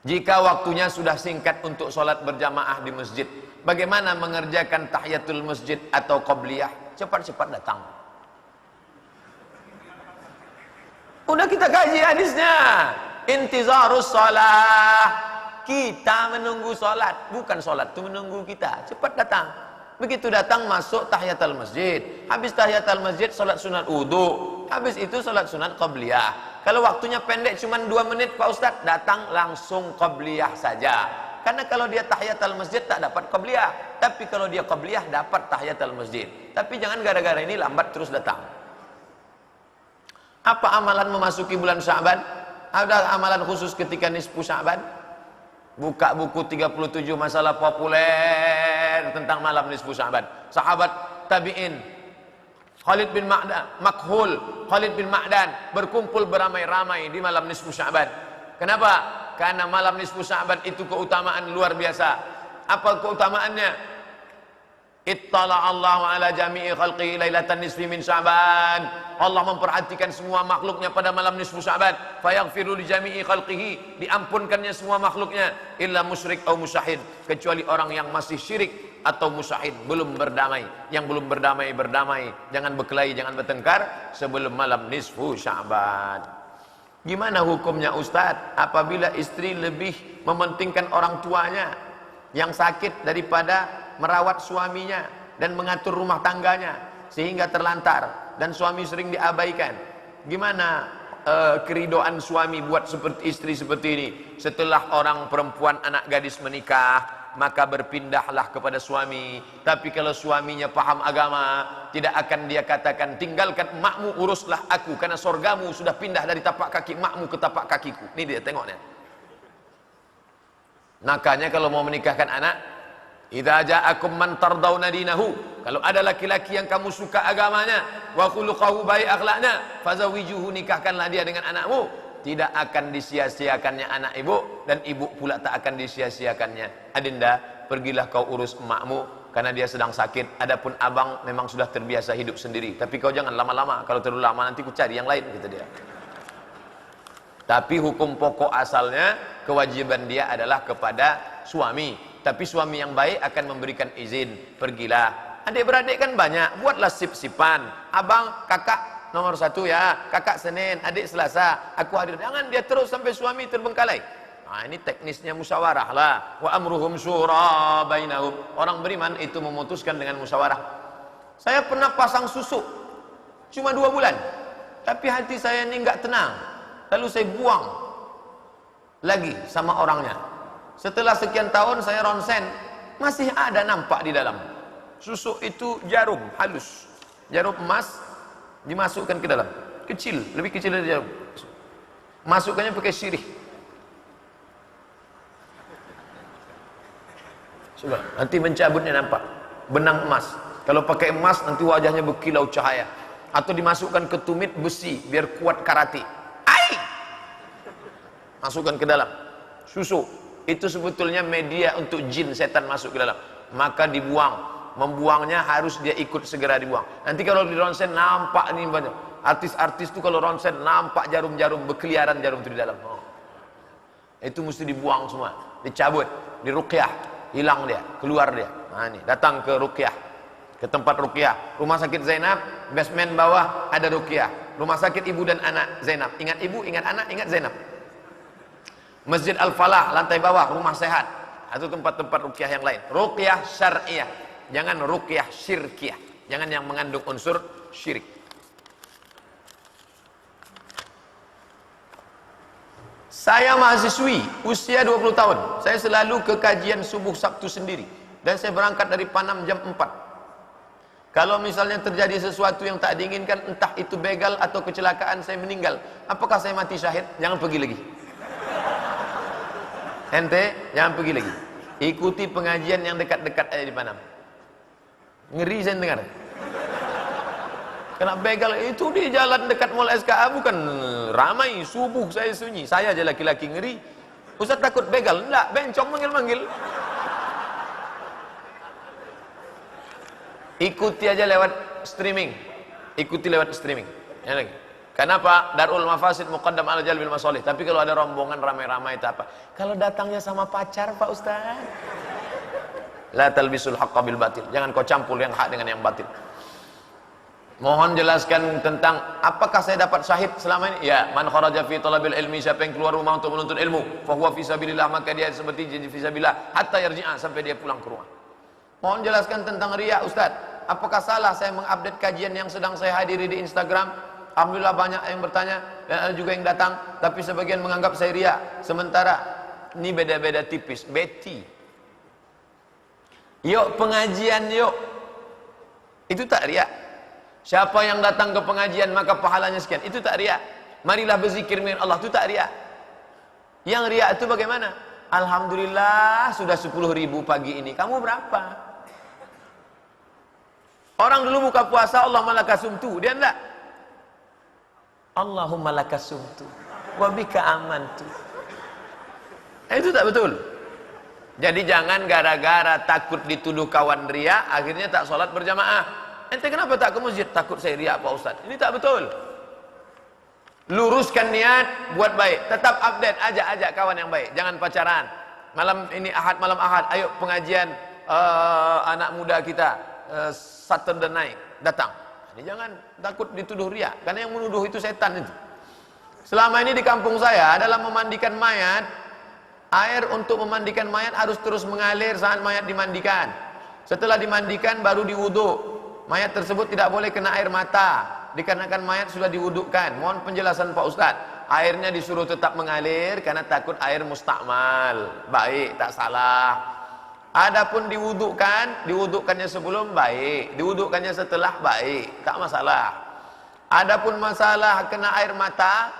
Jika waktunya sudah singkat untuk sholat berjamaah di masjid, bagaimana mengerjakan tahiyatul masjid atau qabliyah? Cepat-cepat datang. Udah kita kaji hadisnya. Intizarus sholat. Kita menunggu sholat, bukan sholat itu menunggu kita. Cepat datang. Begitu datang masuk tahiyatul masjid. Habis tahiyatul masjid sholat sunat wudu. Habis itu sholat sunat qabliyah. Kalau waktunya pendek cuma 2 menit Pak Ustadz, datang langsung qabliyah saja. Karena kalau dia tahiyatul masjid tak dapat qabliyah. Tapi kalau dia qabliyah dapat tahiyatul masjid. Tapi jangan gara-gara ini lambat terus datang. Apa amalan memasuki bulan Sya'ban? Ada amalan khusus ketika nisfu Sya'ban? Buka buku 37 masalah populer tentang malam nisfu Sya'ban. Sahabat tabi'in Khalid bin Makhul, Khalid bin Ma'dan berkumpul beramai-ramai di malam nisfu Sya'ban. Kenapa? Karena malam nisfu Sya'ban itu keutamaan luar biasa. Apa keutamaannya? Ittala Allahu ala jami'i khalqihi lailatan nisfi min Sya'ban. Allah memperhatikan semua makhluknya pada malam nisfu Sya'ban. Fayaghfiru li jami'i khalqihi, diampunkannya semua makhluknya, illa musyrik atau musyahid, kecuali orang yang masih syirik atau musyahid, belum berdamai. Yang belum berdamai, berdamai. Jangan berkelahi, jangan bertengkar sebelum malam nisfu Sya'ban. Gimana hukumnya Ustadz apabila istri lebih mementingkan orang tuanya yang sakit daripada merawat suaminya dan mengatur rumah tangganya sehingga terlantar dan suami sering diabaikan? Gimana keridoan suami buat seperti istri seperti ini? Setelah orang perempuan anak gadis menikah, maka berpindahlah kepada suami. Tapi kalau suaminya paham agama, tidak akan dia katakan tinggalkan emakmu, uruslah aku, karena sorgamu sudah pindah dari tapak kaki emakmu ke tapak kakiku. Ini dia tengoknya. Makanya kalau mau menikahkan anak, idza ja'akum man tardawna dinahu, kalau ada laki-laki yang kamu suka agamanya, wa khuluquhu baik akhlaknya, fazawijuhu, nikahkanlah dia dengan anakmu. Tidak akan disia-siakannya anak ibu, dan ibu pula tak akan disia-siakannya. Adinda, pergilah kau urus emakmu karena dia sedang sakit. Adapun abang memang sudah terbiasa hidup sendiri, tapi kau jangan lama-lama, kalau terlalu lama nanti ku cari yang lain, kata dia. Tapi hukum pokok asalnya kewajiban dia adalah kepada suami. Tapi suami yang baik akan memberikan izin. Pergilah. Adik-beradik kan banyak, buatlah sip-sipan. Abang, kakak nomor 1 ya, kakak Senin, adik Selasa, aku hadir. Jangan dia terus sampai suami terbengkalai. Nah, ini teknisnya musyawarah lah. Wa amruhum syura bainahum. Orang beriman itu memutuskan dengan musyawarah. Saya pernah pasang susu cuma 2 bulan, tapi hati saya ini enggak tenang. Lalu saya buang lagi sama orangnya. Setelah sekian tahun saya ronsen, masih ada nampak di dalam. Susu itu jarum halus, jarum emas dimasukkan ke dalam, kecil, lebih kecil dari jarum. Masukkannya pakai sirih. Coba, nanti mencabutnya nampak benang emas. Kalau pakai emas nanti wajahnya berkilau cahaya. Atau dimasukkan ke tumit besi biar kuat karate. Masukkan ke dalam susu. Itu sebetulnya media untuk jin setan masuk ke dalam. Maka dibuang. Membuangnya harus dia ikut segera dibuang. Nanti kalau di ronsen nampak nih banyak. Artis-artis itu kalau ronsen nampak jarum-jarum berkeliaran, jarum itu di dalam. Itu mesti dibuang semua, dicabut, diruqyah, hilang dia, keluar dia. Nah ini datang ke ruqyah, ke tempat ruqyah. Rumah sakit Zainab, basement bawah ada ruqyah. Rumah sakit ibu dan anak Zainab. Ingat ibu, ingat anak, ingat Zainab. Masjid Al-Falah, lantai bawah, rumah sehat. Atau tempat-tempat ruqyah yang lain. Ruqyah syar'iyah. Jangan ruqyah syirkiyah. Jangan yang mengandung unsur syirik. Saya mahasiswi, usia 20 tahun. Saya selalu ke kajian subuh Sabtu sendiri. Dan saya berangkat dari Panam jam 4. Kalau misalnya terjadi sesuatu yang tak diinginkan, entah itu begal atau kecelakaan, saya meninggal. Apakah saya mati syahid? Jangan pergi lagi. Ente jangan pergi lagi. Ikuti pengajian yang dekat-dekat aja di Panam. Ngeri saya dengar. Kena begal itu di jalan dekat Mall SKA, bukan ramai subuh saya sunyi. Saya aja laki-laki ngeri. Ustaz takut begal? Enggak, bencong manggil-manggil. Ikuti aja lewat streaming. Ikuti lewat streaming. Ya lagi. Kenapa? Darul mafasid muqaddam ala jalbil masalih. Tapi kalau ada rombongan ramai-ramai itu apa? Kalau datangnya sama pacar, Pak Ustaz. La talbisul haqqa bil batil. Jangan kau campur yang hak dengan yang batil. Mohon jelaskan tentang apakah saya dapat syahid selama ini? Ya, man kharaja fi talabil ilmi, siapa yang keluar rumah untuk menuntut ilmu, fa huwa fi sabilillah, maka dia seperti jadi fi sabilillah hatta yarji'a, sampai dia pulang ke rumah. Mohon jelaskan tentang riya, Ustaz. Apakah salah saya mengupdate kajian yang sedang saya hadiri di Instagram? Alhamdulillah banyak yang bertanya dan ada juga yang datang, tapi sebagian menganggap saya riya. Sementara ini beda-beda tipis. Betty, yuk pengajian yuk, itu tak riya. Siapa yang datang ke pengajian maka pahalanya sekian, itu tak riya. Marilah berzikir dengan Allah, itu tak riya. Yang riya itu bagaimana? Alhamdulillah sudah 10.000 pagi ini, kamu berapa? Orang dulu buka puasa Allah malakasumtu, dia enggak. Allahumma lakasumtu wa bika amantu. Itu tak betul. Jadi jangan gara-gara takut dituduh kawan riya akhirnya tak sholat berjamaah. Ente kenapa tak ke masjid? Takut saya riya Pak Ustaz. Ini tak betul. Luruskan niat, buat baik. Tetap update, ajak kawan yang baik. Jangan pacaran. Malam ini Ahad, malam Ahad, ayo pengajian anak muda kita Saturday night, datang. Jangan takut dituduh riya, karena yang menuduh itu setan itu. Selama ini di kampung saya adalah memandikan mayat, air untuk memandikan mayat harus terus mengalir saat mayat dimandikan. Setelah dimandikan baru diwuduk. Mayat tersebut tidak boleh kena air mata, dikarenakan mayat sudah diwudukkan. Mohon penjelasan Pak Ustadz. Airnya disuruh tetap mengalir karena takut air mustakmal. Baik, tak salah. Adapun diwudukkannya sebelum baik, diwudukkannya setelah baik, tak masalah. Adapun masalah kena air mata,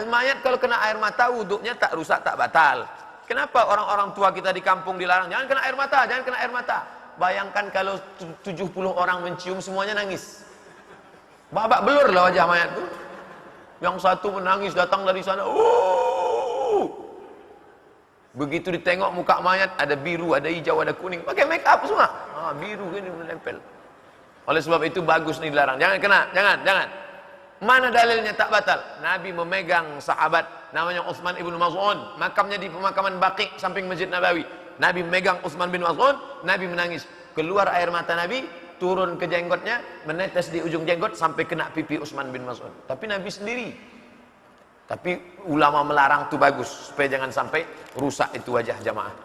mayat kalau kena air mata wuduknya tak rusak, tak batal. Kenapa orang-orang tua kita di kampung dilarang? Jangan kena air mata, jangan kena air mata. Bayangkan kalau 70 orang mencium semuanya nangis. Babak belur lah wajah mayat tuh. Yang satu menangis datang dari sana. Begitu ditengok muka mayat, ada biru, ada hijau, ada kuning, pakai make up semua. Biru gini menempel. Oleh sebab itu bagus nih dilarang. Jangan kena, jangan. Mana dalilnya tak batal? Nabi memegang sahabat namanya Utsman ibnu Maz'un, makamnya di pemakaman Baqi samping Masjid Nabawi. Nabi memegang Utsman bin Maz'un, Nabi menangis. Keluar air mata Nabi, turun ke jenggotnya, menetes di ujung jenggot sampai kena pipi Utsman bin Maz'un. Tapi Nabi sendiri. Tapi ulama melarang itu bagus supaya jangan sampai rusak itu wajah jamaah.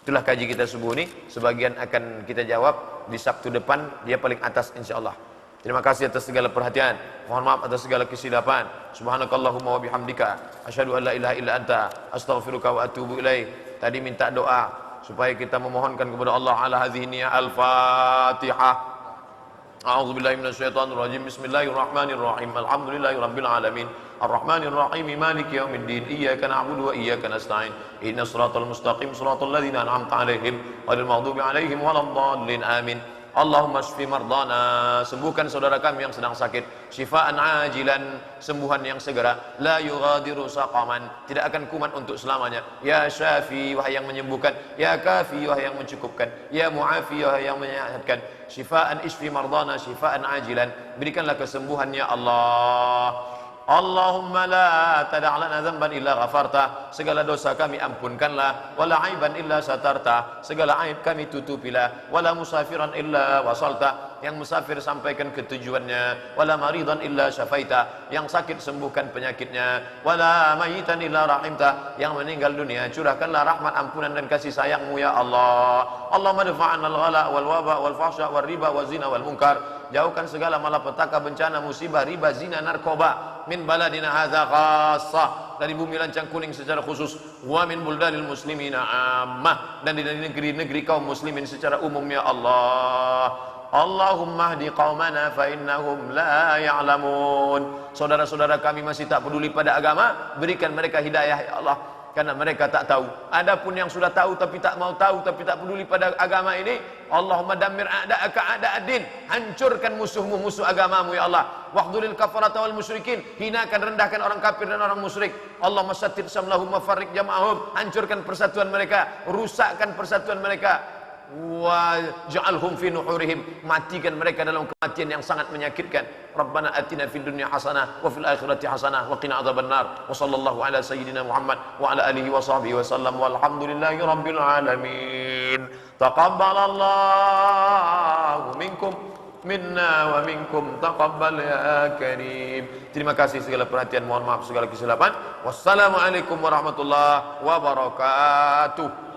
Itulah kaji kita subuh ini. Sebagian akan kita jawab di Sabtu depan, dia paling atas insyaallah. Terima kasih atas segala perhatian. Mohon maaf atas segala kesilapan. Subhanakallahumma wa bihamdika asyhadu an la ilaha illa anta astaghfiruka wa atubu ilaik. Tadi minta doa supaya kita memohonkan kepada Allah ala hadhihi niyah al-Fatihah. A'udzubillahi minasyaitonir rajim. Bismillahirrahmanirrahim. Alhamdulillahirabbil alamin. Arrahmanir rahim. Maliki yaumiddin. Iyyaka na'budu wa iyyaka nasta'in. Ihdinas siratal mustaqim, siratal ladzina an'amta 'alaihim ghairil maghdubi 'alaihim waladdallin. Amin. Allahumma shfi mardana, sembuhkan saudara kami yang sedang sakit, syifaan ajilan, sembuhan yang segera, la yughadiru saqaman, tidak akan kumat untuk selamanya. Ya syafi, wahai yang menyembuhkan, ya kafi, wahai yang mencukupkan, ya muafi, wahai yang menyehatkan. Syifaan ishfi mardana, syifaan ajilan, berikanlah kesembuhan ya Allah. Allahumma la tada' lana dzamban illa ghafarta, segala dosa kami ampunkanlah, wala aiban illa satarta, segala aib kami tutupilah, wala musafiran illa wasalta, yang musafir sampaikan ke tujuannya, wala maridan illa syafaita, yang sakit sembuhkan penyakitnya, wala mayitan illa rahimta, yang meninggal dunia curahkanlah rahmat, ampunan dan kasih sayangmu ya Allah. Allahumma dafa'an al-ghala wal waba wal fahsya wal riba wal zina wal munkar, jauhkan segala malapetaka, bencana, musibah, riba, zina, narkoba min baladina hadza khassah, dari bumi lancang kuning secara khusus, wa min buldanil muslimina ammah, dan di negeri-negeri kaum muslimin secara umum ya Allah. Allahumma hdi qaumana fa innahum la ya'lamun, saudara-saudara kami masih tak peduli pada agama, berikan mereka hidayah ya Allah, karena mereka tak tahu. Adapun yang sudah tahu tapi tak mau tahu, tapi tak peduli pada agama ini, Allahumma dammir a'da'aka a'da'ad-din, hancurkan musuhmu, musuh agamamu ya Allah. Wahdulil kafarata wal musyrikin, hinakan, rendahkan orang kafir dan orang musyrik. Allahumma sattir samlahum wa farriq jam'ahum, hancurkan persatuan mereka, rusakkan persatuan mereka. wa ja'alhum fi nuhurihim, matikan mereka dalam kematian yang sangat menyakitkan. Rabbana atina fid dunya hasanah wa fil akhirati hasanah wa qina adzabannar. Wa sallallahu ala sayyidina Muhammad wa ala alihi wa sahbihi wasallam walhamdulillahi rabbil alamin. Taqabbalallahu minkum minna wa minkum taqabbal ya karim. Terima kasih segala perhatian, mohon maaf segala kesilapan. Wassalamualaikum warahmatullahi wabarakatuh.